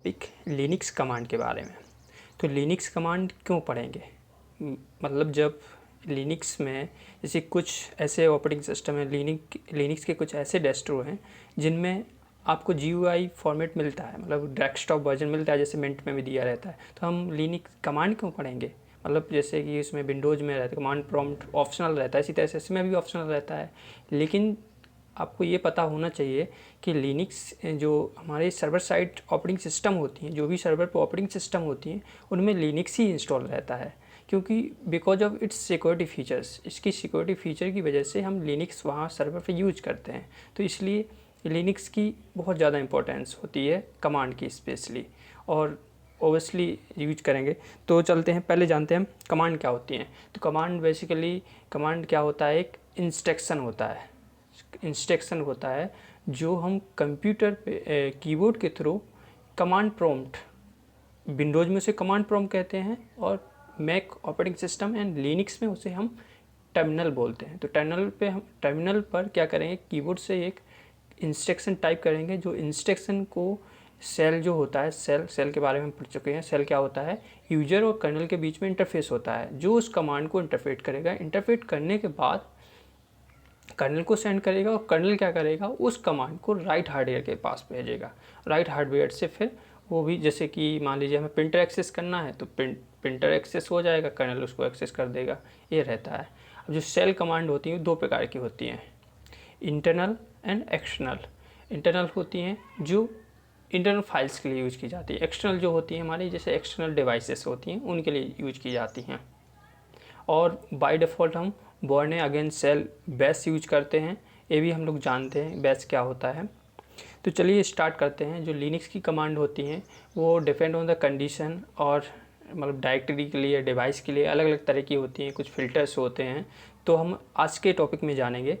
Topic Linux command के बारे में। तो लिनक्स कमांड क्यों पढ़ेंगे? मतलब जब लिनक्स में जैसे कुछ ऐसे ऑपरेटिंग सिस्टम है, लिनक्स के कुछ ऐसे डेस्ट्रो हैं जिनमें आपको GUI फॉर्मेट मिलता है, मतलब डेस्कटॉप वर्जन मिलता है, जैसे मिंट में भी दिया रहता है। तो हम लिनक्स कमांड क्यों पढ़ेंगे? मतलब जैसे कि इसमें विंडोज़ में रहता है कमांड प्रॉम्प्ट ऑप्शनल रहता है, इसी तरह से इसमें भी ऑप्शनल रहता है। लेकिन आपको ये पता होना चाहिए कि लिनक्स जो हमारे सर्वर साइड ऑपरेटिंग सिस्टम होती हैं, जो भी सर्वर पर ऑपरेटिंग सिस्टम होती हैं, उनमें लिनक्स ही इंस्टॉल रहता है, क्योंकि because of its security features, इसकी सिक्योरिटी फीचर की वजह से हम लिनक्स वहाँ सर्वर पे यूज करते हैं। तो इसलिए लिनक्स की बहुत ज़्यादा इंपॉर्टेंस होती है कमांड की स्पेशली, और ओबियसली यूज करेंगे। तो चलते हैं, पहले जानते हैं कमांड क्या होती हैं। तो कमांड क्या होता है? एक इंस्ट्रक्शन होता है जो हम कंप्यूटर पे कीबोर्ड के थ्रू कमांड प्रॉम्प्ट, विंडोज़ में उसे कमांड प्रॉम्प्ट कहते हैं, और Mac operating system and Linux में उसे हम टर्मिनल बोलते हैं। तो टर्मिनल पर क्या करेंगे, कीबोर्ड से एक इंस्ट्रक्शन टाइप करेंगे, जो इंस्ट्रक्शन को सेल जो होता है, सेल के बारे में पढ़ चुके हैं। सेल क्या होता है? यूजर और कर्नल के बीच में इंटरफेस होता है, जो उस कमांड को इंटरप्रेट करेगा। इंटरप्रेट करने के बाद कर्नल को सेंड करेगा, और कर्नल क्या करेगा, उस कमांड को राइट हार्डवेयर के पास भेजेगा। राइट हार्डवेयर से फिर वो भी, जैसे कि मान लीजिए हमें प्रिंटर एक्सेस करना है, तो प्रिंटर एक्सेस हो जाएगा, कर्नल उसको एक्सेस कर देगा, ये रहता है। अब जो सेल कमांड होती हैं दो प्रकार की होती हैं, इंटरनल एंड एक्सटर्नल। इंटरनल होती हैं जो इंटरनल फाइल्स के लिए यूज की जाती है। एक्सटर्नल जो होती हैं हमारी, जैसे एक्सटर्नल डिवाइसेस होती हैं, उनके लिए यूज की जाती हैं। और बाय डिफ़ॉल्ट हम Bourne again shell Bash use करते हैं, ये भी हम लोग जानते हैं बैश क्या होता है। तो चलिए स्टार्ट करते हैं। जो लिनक्स की कमांड होती हैं वो डिपेंड ऑन द कंडीशन, और मतलब डायरेक्टरी के लिए, डिवाइस के लिए अलग अलग तरह की होती हैं, कुछ फ़िल्टर्स होते हैं। तो हम आज के टॉपिक में जानेंगे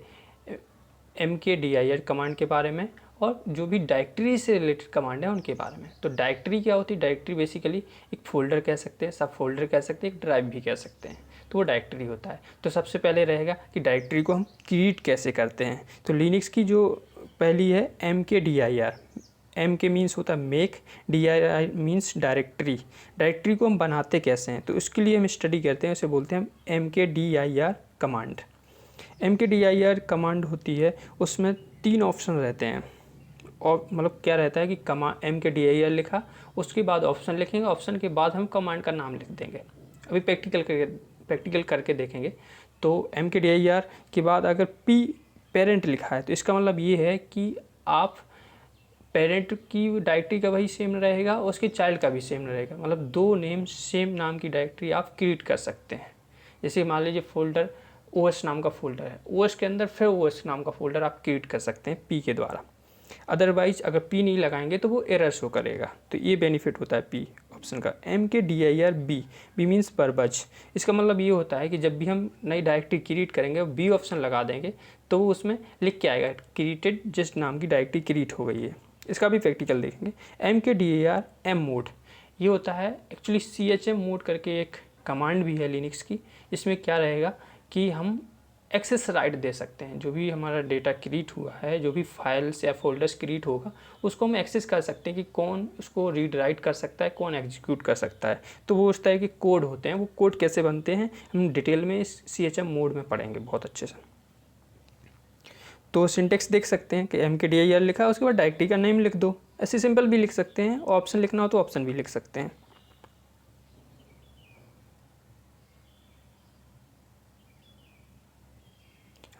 mkdir कमांड के बारे में, और जो भी डायरेक्टरी से रिलेटेड कमांड है उनके बारे में। तो डायरेक्टरी क्या होती है? डायरेक्टरी बेसिकली एक फ़ोल्डर कह सकते हैं, सब फोल्डर कह सकते हैं, एक ड्राइव भी कह सकते हैं। तो वो डायरेक्टरी होता है। तो सबसे पहले रहेगा कि डायरेक्टरी को हम क्रिएट कैसे करते हैं। तो लिनक्स की जो पहली है mkdir। के मीन्स होता है make, dir means directory. Directory को हम बनाते कैसे हैं, तो उसके लिए हम स्टडी करते हैं, उसे बोलते हैं mkdir कमांड। mkdir कमांड होती है, उसमें 3 ऑप्शन रहते हैं। और मतलब क्या रहता है कि mkdir लिखा, उसके बाद ऑप्शन लिखेंगे, ऑप्शन के बाद हम कमांड का नाम लिख देंगे। अभी प्रैक्टिकल करके देखेंगे। तो mkdir के बाद अगर पेरेंट लिखा है, तो इसका मतलब ये है कि आप पेरेंट की डायरेक्टरी का वही सेम रहेगा, और उसके चाइल्ड का भी सेम रहेगा। मतलब 2 नेम सेम नाम की डायरेक्टरी आप क्रिएट कर सकते हैं। जैसे मान लीजिए फोल्डर OS नाम का फोल्डर है, OS के अंदर फिर OS नाम का फोल्डर आप क्रिएट कर सकते हैं P के द्वारा। अदरवाइज अगर P नहीं लगाएंगे तो वो एरर शो करेगा। तो ये बेनिफिट होता है P ऑप्शन का। mkdir B मीन्स परबज। इसका मतलब ये होता है कि जब भी हम नई डायरेक्टरी क्रिएट करेंगे, B ऑप्शन लगा देंगे, तो वो उसमें लिख के आएगा क्रिएटेड, जिस नाम की डायरेक्टरी क्रिएट हो गई है। इसका भी प्रैक्टिकल देखेंगे। mkdir mode ये होता है एक्चुअली CHM मोड करके एक कमांड भी है लिनक्स की। इसमें क्या रहेगा कि हम एक्सेस राइट दे सकते हैं। जो भी हमारा डेटा क्रिएट हुआ है, जो भी फाइल्स या फोल्डर्स क्रिएट होगा, उसको हम एक्सेस कर सकते हैं कि कौन उसको रीड राइट कर सकता है, कौन एग्जीक्यूट कर सकता है। तो वो उस तरह के कोड होते हैं। वो कोड कैसे बनते हैं हम डिटेल में इस CHM मोड में पढ़ेंगे बहुत अच्छे से। तो सिंटेक्स देख सकते हैं कि mkdir लिखा है, उसके बाद डायरेक्टरी का नेम लिख दो। ऐसे सिंपल भी लिख सकते हैं, ऑप्शन लिखना हो तो ऑप्शन भी लिख सकते हैं।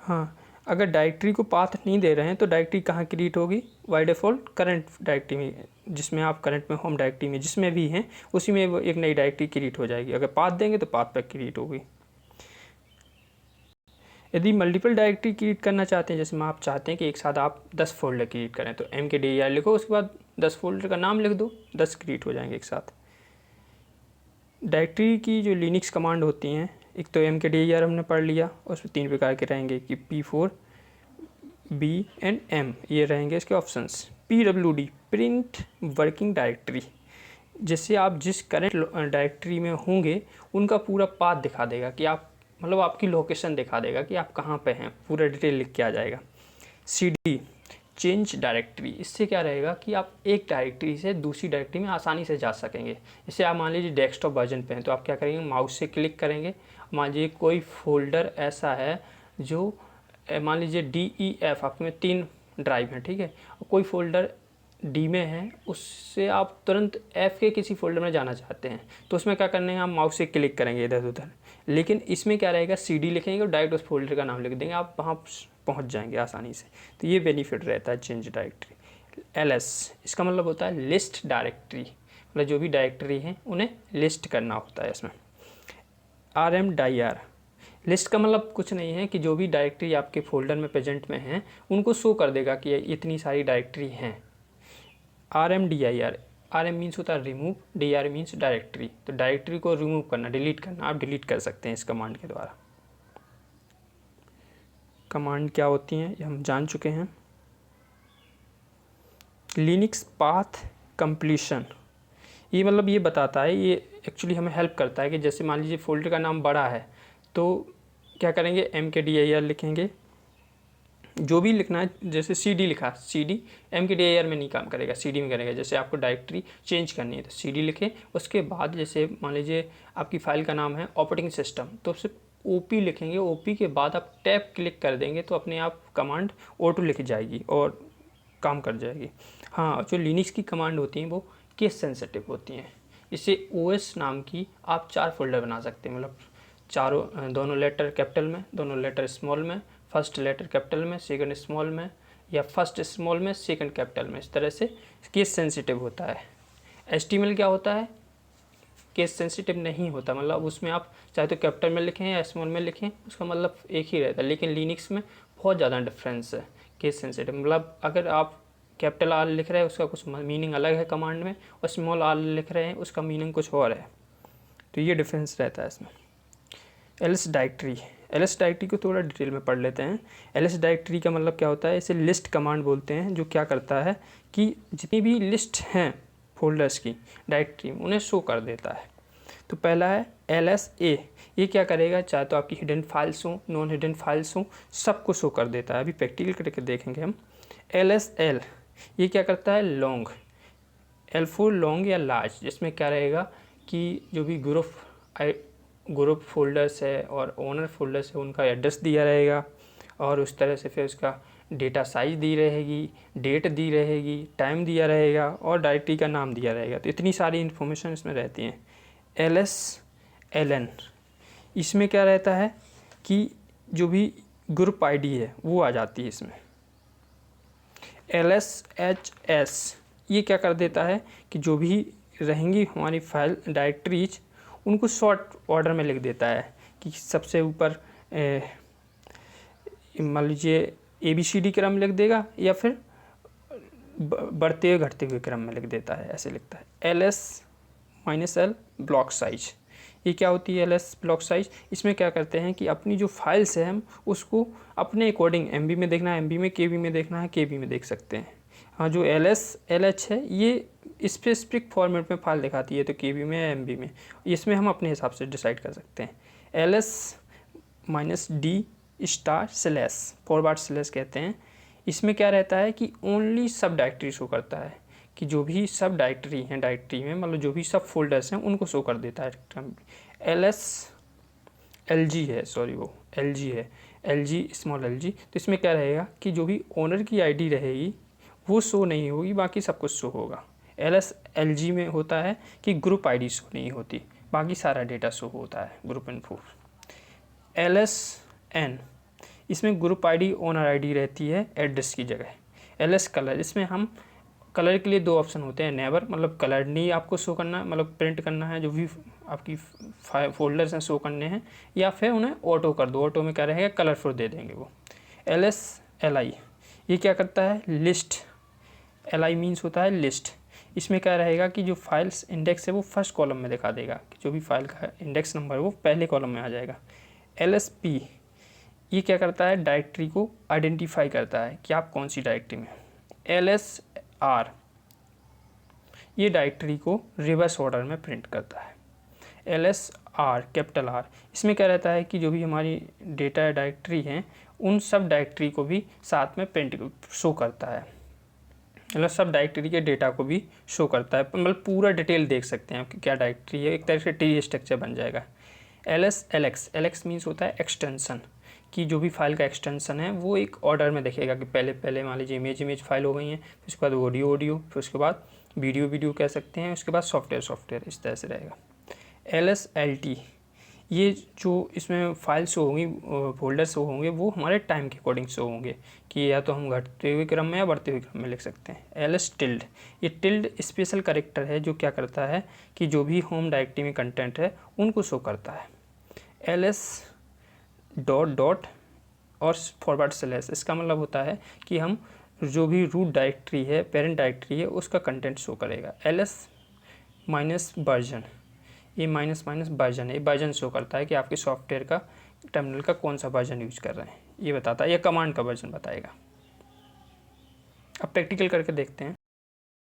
हाँ, अगर डायरेक्टरी को पाथ नहीं दे रहे हैं तो डायरेक्टरी कहाँ क्रिएट होगी? बाय डिफ़ॉल्ट करंट डायरेक्टरी में, जिसमें आप करंट में होम डायरेक्टरी में जिसमें भी हैं, उसी में वो एक नई डायरेक्टरी क्रिएट हो जाएगी। अगर पाथ देंगे तो पाथ पर क्रिएट होगी। यदि मल्टीपल डायरेक्टरी क्रिएट करना चाहते हैं, जैसे में आप चाहते हैं कि एक साथ आप 10 फोल्डर क्रिएट करें, तो mkdir लिखो, उसके बाद 10 फोल्डर का नाम लिख दो, 10 क्रिएट हो जाएंगे एक साथ। डायरेक्टरी की जो लिनक्स कमांड होती हैं, एक तो mkdir हमने पढ़ लिया, उसमें 3 प्रकार के रहेंगे कि P4, B एंड M, ये रहेंगे इसके options. PWD print working directory, जिससे आप जिस करंट डायरेक्टरी में होंगे उनका पूरा पाथ दिखा देगा, कि आप मतलब आपकी लोकेशन दिखा देगा कि आप कहाँ पे हैं, पूरा डिटेल लिख के आ जाएगा। CD चेंज डायरेक्टरी, इससे क्या रहेगा कि आप एक डायरेक्टरी से दूसरी डायरेक्टरी में आसानी से जा सकेंगे। जैसे आप मान लीजिए डेस्कटॉप वर्जन पे हैं तो आप क्या करेंगे, माउस से क्लिक करेंगे। मान लीजिए कोई फोल्डर ऐसा है जो मान लीजिए DEF, आपके में 3 ड्राइव हैं, ठीक है, कोई फोल्डर डी में है, उससे आप तुरंत F के किसी फोल्डर में जाना चाहते हैं तो उसमें क्या करने हैं, आप माउस से क्लिक करेंगे इधर उधर। लेकिन इसमें क्या रहेगा, CD लिखेंगे और डायरेक्ट उस फोल्डर का नाम लिख देंगे, आप वहाँ पहुँच जाएंगे आसानी से। तो ये बेनिफिट रहता है चेंज डायरेक्टरी। LS, इसका मतलब होता है लिस्ट डायरेक्टरी, मतलब जो भी डायरेक्टरी हैं उन्हें लिस्ट करना होता है इसमें। RMDIR, लिस्ट का मतलब कुछ नहीं है कि जो भी डायरेक्टरी आपके फोल्डर में प्रेजेंट में हैं उनको शो कर देगा कि इतनी सारी डायरेक्टरी हैं। RMDIR, RM मीन्स होता है रिमूव, DR मीन्स डायरेक्टरी, तो डायरेक्टरी को रिमूव करना, डिलीट करना, आप डिलीट कर सकते हैं इस कमांड के द्वारा। कमांड क्या होती हैं ये हम जान चुके हैं। लिनक्स पाथ कंप्लीशन, ये मतलब ये बताता है, ये एक्चुअली हमें हेल्प करता है कि जैसे मान लीजिए फोल्डर का नाम बड़ा है तो क्या करेंगे, MKDIR लिखेंगे, जो भी लिखना है। जैसे CD लिखा, CD MKDIR में नहीं काम करेगा, CD में करेगा। जैसे आपको डायरेक्टरी चेंज करनी है तो CD लिखें, उसके बाद जैसे मान लीजिए आपकी फ़ाइल का नाम है ऑपरेटिंग सिस्टम, तो सिर्फ OP लिखेंगे, OP के बाद आप टैब क्लिक कर देंगे तो अपने आप कमांड ऑटो लिख जाएगी और काम कर जाएगी। हाँ, जो लिनक्स की कमांड होती हैं वो केस सेंसिटिव होती हैं। इससे OS नाम की आप 4 फोल्डर बना सकते हैं, मतलब चारों, दोनों लेटर कैपिटल में, दोनों लेटर स्मॉल में, फर्स्ट लेटर कैपिटल में सेकंड स्मॉल में, या फर्स्ट स्मॉल में सेकंड कैपिटल में, इस तरह से केस सेंसिटिव होता है। HTML क्या होता है, केस सेंसिटिव नहीं होता, मतलब उसमें आप चाहे तो कैपिटल में लिखें या स्मॉल में लिखें, उसका मतलब एक ही रहता है। लेकिन लिनक्स में बहुत ज़्यादा डिफरेंस है केस सेंसिटिव, मतलब अगर आप कैपिटल R लिख रहे हैं उसका कुछ मीनिंग अलग है कमांड में, और स्मॉल R लिख रहे हैं उसका मीनिंग कुछ और है, तो ये डिफरेंस रहता है इसमें। LS डायरेक्टरी, LS डायरेक्टरी को थोड़ा डिटेल में पढ़ लेते हैं। LS डायरेक्टरी का मतलब क्या होता है, इसे लिस्ट कमांड बोलते हैं, जो क्या करता है कि जितनी भी लिस्ट हैं फोल्डर्स की डायरेक्टरी उन्हें शो कर देता है। तो पहला है LSA, ये क्या करेगा, चाहे तो आपकी हिडन फाइल्स हों, नॉन हिडन फाइल्स हों, सबको शो कर देता है। अभी प्रैक्टिकल करके देखेंगे हम। LSL, ये क्या करता है, लॉन्ग, L for लॉन्ग या लार्ज, जिसमें क्या रहेगा कि जो भी ग्रुप फोल्डर्स है और ओनर फोल्डर्स है उनका एड्रेस दिया रहेगा, और उस तरह से फिर उसका डेटा साइज दी रहेगी, डेट दी रहेगी, टाइम दिया रहेगा और डायरेक्टरी का नाम दिया रहेगा। तो इतनी सारी इन्फॉर्मेशन इसमें रहती हैं। LSLN, इसमें क्या रहता है कि जो भी ग्रुप आईडी है वो आ जाती है इसमें। LSHS, ये क्या कर देता है कि जो भी रहेंगी हमारी फाइल डायरेक्टरीज उनको शॉर्ट ऑर्डर में लिख देता है, कि सबसे ऊपर मान लीजिए ABCD क्रम लिख देगा, या फिर बढ़ते हुए घटते हुए क्रम में लिख देता है, ऐसे लिखता है। LS-L ब्लॉक साइज, ये क्या होती है LS ब्लॉक साइज, इसमें क्या करते हैं कि अपनी जो फाइल्स है हम उसको अपने अकॉर्डिंग MB में देखना है MB में, KB में देखना है KB में देख सकते हैं। हाँ, जो LS-LH है ये स्पेसिफिक फॉर्मेट में फाइल दिखाती है, तो KB में या MB में, इसमें हम अपने हिसाब से डिसाइड कर सकते हैं। LS-D // कहते हैं, इसमें क्या रहता है कि ओनली सब डायरेक्टरी शो करता है, कि जो भी सब डायरेक्टरी हैं डायरेक्टरी में, मतलब जो भी सब फोल्डर्स हैं उनको शो कर देता है। LSLG है, सॉरी वो LG है, LG स्मॉल LG, तो इसमें क्या रहेगा कि जो भी ओनर की आईडी रहेगी वो शो नहीं होगी, बाकी सब कुछ शो होगा। LSLG में होता है कि ग्रुप आईडी शो नहीं होती, बाकी सारा डेटा शो होता है, ग्रुप इन्फो। LSN, इसमें ग्रुप आईडी ओनर आईडी रहती है एड्रेस की जगह। LS कलर, इसमें हम कलर के लिए 2 ऑप्शन होते हैं, नेवर मतलब कलर नहीं आपको शो करना, मतलब प्रिंट करना है जो भी आपकी फोल्डर्स हैं शो करने हैं, या फिर उन्हें ऑटो कर दो, ऑटो में क्या रहेगा कलरफुल दे देंगे वो। LSLI, ये क्या करता है, लिस्ट, LI मीन्स होता है लिस्ट, इसमें क्या रहेगा कि जो फाइल्स इंडेक्स है वो फर्स्ट कॉलम में दिखा देगा, कि जो भी फाइल का इंडेक्स नंबर है वो पहले कॉलम में आ जाएगा। LSP, ये क्या करता है, डायरेक्टरी को आइडेंटिफाई करता है कि आप कौन सी डायरेक्टरी में। LSR, ये डायरेक्टरी को रिवर्स ऑर्डर में प्रिंट करता है। LSR कैपिटल R, इसमें क्या रहता है कि जो भी हमारी डेटा डायरेक्टरी हैं उन सब डायरेक्टरी को भी साथ में प्रिंट शो करता है, मतलब सब डायरेक्टरी के डेटा को भी शो करता है, मतलब पूरा डिटेल देख सकते हैं आप कि क्या डायरेक्टरी है, एक तरह से ट्री स्ट्रक्चर बन जाएगा। एल एक्स मीन्स होता है एक्सटेंशन, कि जो भी फाइल का एक्सटेंशन है वो एक ऑर्डर में देखेगा कि पहले मान लीजिए इमेज फाइल हो गई है, फिर उसके बाद ऑडियो, फिर उसके बाद वीडियो कह सकते हैं, उसके बाद सॉफ्टवेयर, इस तरह से रहेगा। LSLT, ये जो इसमें फाइल शो होंगी, फोल्डर शो होंगे, वो हमारे टाइम के अकॉर्डिंग शो होंगे, कि या तो हम घटते हुए क्रम में या बढ़ते हुए क्रम में लिख सकते हैं। LS टिल्ड, ये टिल्ड स्पेशल कैरेक्टर है जो क्या करता है कि जो भी होम डायरेक्टरी में कंटेंट है उनको शो करता है। LS डॉट और फॉरवर्ड स्लैश, इसका मतलब होता है कि हम जो भी रूट डायरेक्टरी है, पेरेंट डायरेक्टरी है, उसका कंटेंट शो करेगा। LS माइनस वर्जन, ये माइनस वर्जन है, ये वर्जन शो करता है कि आपके सॉफ्टवेयर का टर्मिनल का कौन सा वर्जन यूज कर रहे हैं, ये बताता है, या कमांड का वर्जन बताएगा। अब प्रैक्टिकल करके देखते हैं।